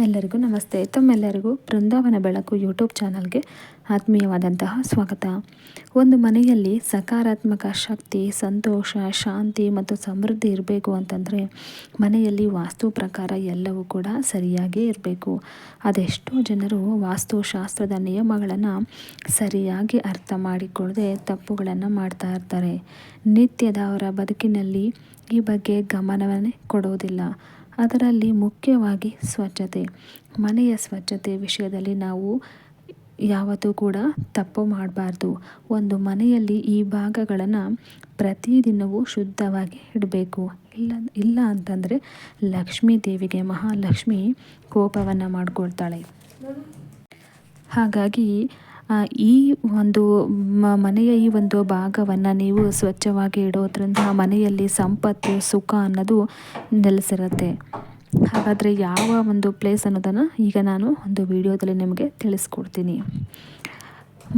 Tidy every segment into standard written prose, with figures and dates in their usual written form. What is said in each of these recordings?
ಎಲ್ಲರಿಗೂ ನಮಸ್ತೆ. ತಮ್ಮೆಲ್ಲರಿಗೂ ಬೃಂದಾವನ ಬೆಳಕು ಯೂಟ್ಯೂಬ್ ಚಾನಲ್ಗೆ ಆತ್ಮೀಯವಾದಂತಹ ಸ್ವಾಗತ. ಒಂದು ಮನೆಯಲ್ಲಿ ಸಕಾರಾತ್ಮಕ ಶಕ್ತಿ, ಸಂತೋಷ, ಶಾಂತಿ ಮತ್ತು ಸಮೃದ್ಧಿ ಇರಬೇಕು ಅಂತಂದರೆ ಮನೆಯಲ್ಲಿ ವಾಸ್ತು ಪ್ರಕಾರ ಎಲ್ಲವೂ ಕೂಡ ಸರಿಯಾಗಿ ಇರಬೇಕು. ಅದೆಷ್ಟೋ ಜನರು ವಾಸ್ತುಶಾಸ್ತ್ರದ ನಿಯಮಗಳನ್ನು ಸರಿಯಾಗಿ ಅರ್ಥ ಮಾಡಿಕೊಳ್ಳದೆ ತಪ್ಪುಗಳನ್ನು ಮಾಡ್ತಾ ಇರ್ತಾರೆ. ನಿತ್ಯದ ಅವರ ಬದುಕಿನಲ್ಲಿ ಈ ಬಗ್ಗೆ ಗಮನವನ್ನೇ ಕೊಡುವುದಿಲ್ಲ. ಅದರಲ್ಲಿ ಮುಖ್ಯವಾಗಿ ಸ್ವಚ್ಛತೆ. ಮನೆಯ ಸ್ವಚ್ಛತೆ ವಿಷಯದಲ್ಲಿ ನಾವು ಯಾವತ್ತೂ ಕೂಡ ತಪ್ಪು ಮಾಡಬಾರ್ದು. ಒಂದು ಮನೆಯಲ್ಲಿ ಈ ಭಾಗಗಳನ್ನು ಪ್ರತಿದಿನವೂ ಶುದ್ಧವಾಗಿ ಇಡಬೇಕು. ಇಲ್ಲ ಅಂತಂದರೆ ಲಕ್ಷ್ಮೀ ದೇವಿಗೆ, ಮಹಾಲಕ್ಷ್ಮಿ ಕೋಪವನ್ನು ಮಾಡಿಕೊಳ್ತಾಳೆ. ಹಾಗಾಗಿ ಈ ಒಂದು ಮನೆಯ ಈ ಒಂದು ಭಾಗವನ್ನು ನೀವು ಸ್ವಚ್ಛವಾಗಿ ಇಡೋದ್ರಿಂದ ಮನೆಯಲ್ಲಿ ಸಂಪತ್ತು, ಸುಖ ಅನ್ನೋದು ನೆಲೆಸಿರುತ್ತೆ. ಹಾಗಾದರೆ ಯಾವ ಒಂದು ಪ್ಲೇಸ್ ಅನ್ನೋದನ್ನು ಈಗ ನಾನು ಒಂದು ವಿಡಿಯೋದಲ್ಲಿ ನಿಮಗೆ ತಿಳಿಸ್ಕೊಡ್ತೀನಿ.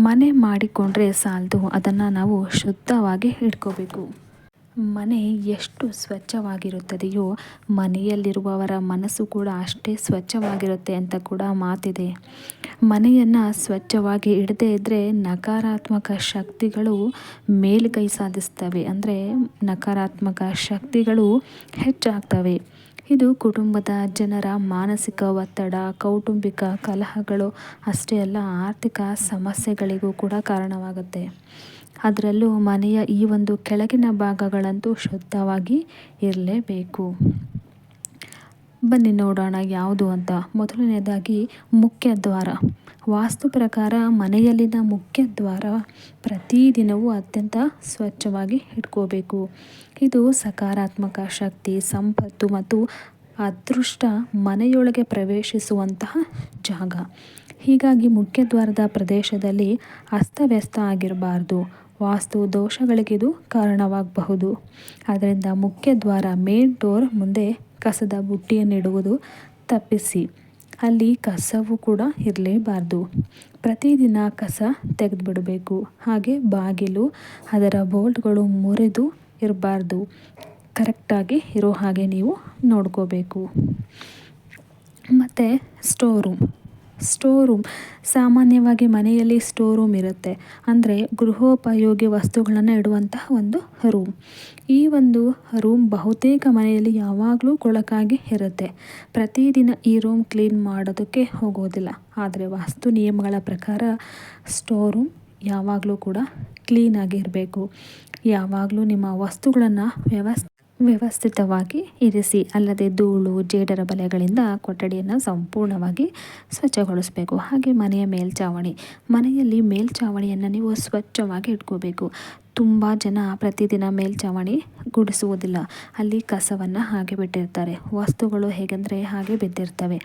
ಮನೆ ಮಾಡಿಕೊಂಡ್ರೆ ಸಾಲದು, ಅದನ್ನು ನಾವು ಶುದ್ಧವಾಗಿ ಇಟ್ಕೋಬೇಕು. ಮನೆ ಎಷ್ಟು ಸ್ವಚ್ಛವಾಗಿರುತ್ತದೆಯೋ ಮನೆಯಲ್ಲಿರುವವರ ಮನಸ್ಸು ಕೂಡ ಅಷ್ಟೇ ಸ್ವಚ್ಛವಾಗಿರುತ್ತೆ ಅಂತ ಕೂಡ ಮಾತಿದೆ. ಮನೆಯನ್ನು ಸ್ವಚ್ಛವಾಗಿ ಇಡದೇ ಇದ್ದರೆ ನಕಾರಾತ್ಮಕ ಶಕ್ತಿಗಳು ಮೇಲುಗೈ ಸಾಧಿಸ್ತವೆ. ಅಂದರೆ ನಕಾರಾತ್ಮಕ ಶಕ್ತಿಗಳು ಹೆಚ್ಚಾಗ್ತವೆ. ಇದು ಕುಟುಂಬದ ಜನರ ಮಾನಸಿಕ ಒತ್ತಡ, ಕೌಟುಂಬಿಕ ಕಲಹಗಳು ಅಷ್ಟೇ ಅಲ್ಲ, ಆರ್ಥಿಕ ಸಮಸ್ಯೆಗಳಿಗೂ ಕೂಡ ಕಾರಣವಾಗುತ್ತೆ. ಅದರಲ್ಲೂ ಮನೆಯ ಈ ಒಂದು ಕೆಳಗಿನ ಭಾಗಗಳಂತೂ ಶುದ್ಧವಾಗಿ ಇರಲೇಬೇಕು. ಬನ್ನಿ ನೋಡೋಣ ಯಾವುದು ಅಂತ. ಮೊದಲನೇದಾಗಿ ಮುಖ್ಯ ದ್ವಾರ. ವಾಸ್ತು ಪ್ರಕಾರ ಮನೆಯಲ್ಲಿನ ಮುಖ್ಯ ದ್ವಾರ ಪ್ರತಿದಿನವೂ ಅತ್ಯಂತ ಸ್ವಚ್ಛವಾಗಿ ಇಟ್ಕೋಬೇಕು. ಇದು ಸಕಾರಾತ್ಮಕ ಶಕ್ತಿ, ಸಂಪತ್ತು ಮತ್ತು ಅದೃಷ್ಟ ಮನೆಯೊಳಗೆ ಪ್ರವೇಶಿಸುವಂತಹ ಜಾಗ. ಹೀಗಾಗಿ ಮುಖ್ಯ ದ್ವಾರದ ಪ್ರದೇಶದಲ್ಲಿ ಅಸ್ತವ್ಯಸ್ತ ಆಗಿರಬಾರ್ದು. ವಾಸ್ತು ದೋಷಗಳಿಗಿದು ಕಾರಣವಾಗಬಹುದು. ಆದ್ದರಿಂದ ಮುಖ್ಯ ದ್ವಾರ ಮೇನ್ ಡೋರ್ ಮುಂದೆ ಕಸದ ಬುಟ್ಟಿಯನ್ನಿಡುವುದು ತಪ್ಪಿಸಿ. ಅಲ್ಲಿ ಕಸವೂ ಕೂಡ ಇರಲೇಬಾರ್ದು. ಪ್ರತಿದಿನ ಕಸ ತೆಗೆದುಬಿಡಬೇಕು. ಹಾಗೆ ಬಾಗಿಲು, ಅದರ ಬೋಲ್ಟ್ಗಳು ಮುರಿದು ಇರಬಾರ್ದು. ಕರೆಕ್ಟಾಗಿ ಇರೋ ಹಾಗೆ ನೀವು ನೋಡ್ಕೋಬೇಕು. ಮತ್ತು ಸ್ಟೋರ್ ರೂಮ್ ಸಾಮಾನ್ಯವಾಗಿ ಮನೆಯಲ್ಲಿ ಸ್ಟೋರ್ ರೂಮ್ ಇರುತ್ತೆ. ಅಂದರೆ ಗೃಹೋಪಯೋಗಿ ವಸ್ತುಗಳನ್ನು ಇಡುವಂತಹ ಒಂದು ರೂಮ್. ಈ ಒಂದು ರೂಮ್ ಬಹುತೇಕ ಮನೆಯಲ್ಲಿ ಯಾವಾಗಲೂ ಕೊಳಕಾಗಿ ಇರುತ್ತೆ. ಪ್ರತಿದಿನ ಈ ರೂಮ್ ಕ್ಲೀನ್ ಮಾಡೋದಕ್ಕೆ ಹೋಗೋದಿಲ್ಲ. ಆದರೆ ವಾಸ್ತು ನಿಯಮಗಳ ಪ್ರಕಾರ ಸ್ಟೋರ್ ರೂಮ್ ಯಾವಾಗಲೂ ಕೂಡ ಕ್ಲೀನಾಗಿರಬೇಕು. ಯಾವಾಗಲೂ ನಿಮ್ಮ ವಸ್ತುಗಳನ್ನು ವ್ಯವಸ್ಥಿತವಾಗಿ ಇರಿಸಿ. ಅಲ್ಲದೆ ಧೂಳು, ಜೇಡರ ಬಲೆಗಳಿಂದ ಕೊಠಡಿಯನ್ನು ಸಂಪೂರ್ಣವಾಗಿ ಸ್ವಚ್ಛಗೊಳಿಸಬೇಕು. ಹಾಗೆ ಮನೆಯ ಮನೆಯಲ್ಲಿ ಮೇಲ್ಛಾವಣಿಯನ್ನು ನೀವು ಸ್ವಚ್ಛವಾಗಿ ಇಟ್ಕೋಬೇಕು. ತುಂಬ ಜನ ಪ್ರತಿದಿನ ಮೇಲ್ಛಾವಣಿ ಗುಡಿಸುವುದಿಲ್ಲ. ಅಲ್ಲಿ ಕಸವನ್ನು ಹಾಗೆ ಬಿಟ್ಟಿರ್ತಾರೆ. ವಸ್ತುಗಳು ಹೇಗೆಂದರೆ ಹಾಗೆ ಬಿದ್ದಿರ್ತವೆ.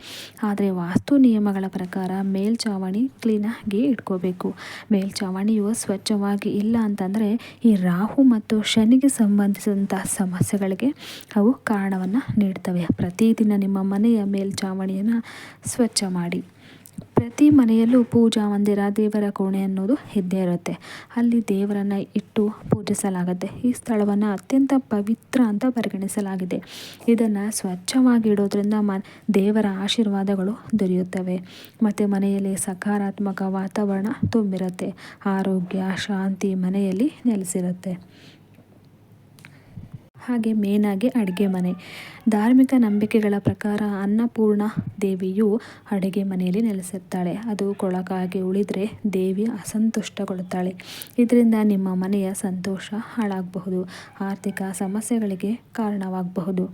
ಆದರೆ ವಾಸ್ತು ನಿಯಮಗಳ ಪ್ರಕಾರ ಮೇಲ್ಛಾವಣಿ ಕ್ಲೀನಾಗಿ ಇಟ್ಕೋಬೇಕು. ಮೇಲ್ಛಾವಣಿಯು ಸ್ವಚ್ಛವಾಗಿ ಇಲ್ಲ ಅಂತಂದರೆ ಈ ರಾಹು ಮತ್ತು ಶನಿಗೆ ಸಂಬಂಧಿಸಿದಂಥ ಸಮಸ್ಯೆಗಳಿಗೆ ಅವು ಕಾರಣವನ್ನು ನೀಡ್ತವೆ. ಪ್ರತಿದಿನ ನಿಮ್ಮ ಮನೆಯ ಮೇಲ್ಛಾವಣಿಯನ್ನು ಸ್ವಚ್ಛ ಮಾಡಿ. ಪ್ರತಿ ಮನೆಯಲ್ಲೂ ಪೂಜಾ ಮಂದಿರ, ದೇವರ ಕೋಣೆ ಅನ್ನೋದು ಇದ್ದೇ ಇರುತ್ತೆ. ಅಲ್ಲಿ ದೇವರನ್ನು ಇಟ್ಟು ಪೂಜಿಸಲಾಗುತ್ತೆ. ಈ ಸ್ಥಳವನ್ನು ಅತ್ಯಂತ ಪವಿತ್ರ ಅಂತ ಪರಿಗಣಿಸಲಾಗಿದೆ. ಇದನ್ನು ಸ್ವಚ್ಛವಾಗಿ ಇಡೋದ್ರಿಂದ ದೇವರ ಆಶೀರ್ವಾದಗಳು ದೊರೆಯುತ್ತವೆ. ಮತ್ತು ಮನೆಯಲ್ಲಿ ಸಕಾರಾತ್ಮಕ ವಾತಾವರಣ ತುಂಬಿರುತ್ತೆ. ಆರೋಗ್ಯ, ಶಾಂತಿ ಮನೆಯಲ್ಲಿ ನೆಲೆಸಿರುತ್ತೆ. ಹಾಗೆ ಮೇನಾಗಿ ಅಡುಗೆ ಮನೆ. ಧಾರ್ಮಿಕ ನಂಬಿಕೆಗಳ ಪ್ರಕಾರ ಅನ್ನಪೂರ್ಣ ದೇವಿಯು ಅಡುಗೆ ಮನೆಯಲ್ಲಿ ನೆಲೆಸಿರ್ತಾಳೆ. ಅದು ಕೊಳಕಾಗಿ ಉಳಿದರೆ ದೇವಿ ಅಸಂತುಷ್ಟಗೊಳ್ಳುತ್ತಾಳೆ. ಇದರಿಂದ ನಿಮ್ಮ ಮನೆಯ ಸಂತೋಷ ಹಾಳಾಗಬಹುದು. ಆರ್ಥಿಕ ಸಮಸ್ಯೆಗಳಿಗೆ ಕಾರಣವಾಗಬಹುದು.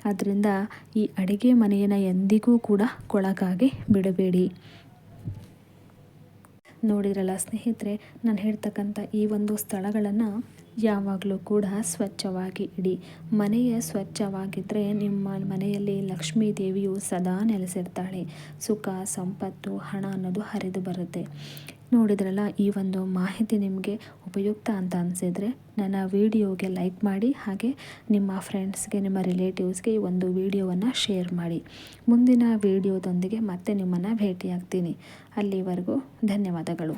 ಆದ್ದರಿಂದ ಈ ಅಡುಗೆ ಮನೆಯನ್ನು ಎಂದಿಗೂ ಕೂಡ ಕೊಳಕಾಗಿ ಬಿಡಬೇಡಿ. ನೋಡಿದ್ರಲ್ಲ ಸ್ನೇಹಿತರೆ, ನಾನು ಹೇಳ್ತಕ್ಕಂಥ ಈ ಒಂದು ಸ್ಥಳಗಳನ್ನು ಯಾವಾಗಲೂ ಕೂಡ ಸ್ವಚ್ಛವಾಗಿ ಇಡಿ. ಮನೆಯ ಸ್ವಚ್ಛವಾಗಿದ್ದರೆ ನಿಮ್ಮ ಮನೆಯಲ್ಲಿ ಲಕ್ಷ್ಮೀ ದೇವಿಯು ಸದಾ ನೆಲೆಸಿರ್ತಾಳೆ. ಸುಖ, ಸಂಪತ್ತು, ಹಣ ಅನ್ನೋದು ಹರಿದು ಬರುತ್ತೆ. ನೋಡಿದ್ರಲ್ಲ, ಈ ಒಂದು ಮಾಹಿತಿ ನಿಮಗೆ ಉಪಯುಕ್ತ ಅಂತ ಅನಿಸಿದರೆ ನನ್ನ ವಿಡಿಯೋಗೆ ಲೈಕ್ ಮಾಡಿ. ಹಾಗೆ ನಿಮ್ಮ ಫ್ರೆಂಡ್ಸ್ಗೆ, ನಿಮ್ಮ ರಿಲೇಟಿವ್ಸ್ಗೆ ಈ ಒಂದು ವಿಡಿಯೋವನ್ನು ಶೇರ್ ಮಾಡಿ. ಮುಂದಿನ ವಿಡಿಯೋದೊಂದಿಗೆ ಮತ್ತೆ ನಿಮ್ಮನ್ನು ಭೇಟಿಯಾಗ್ತೀನಿ. ಅಲ್ಲಿವರೆಗೂ ಧನ್ಯವಾದಗಳು.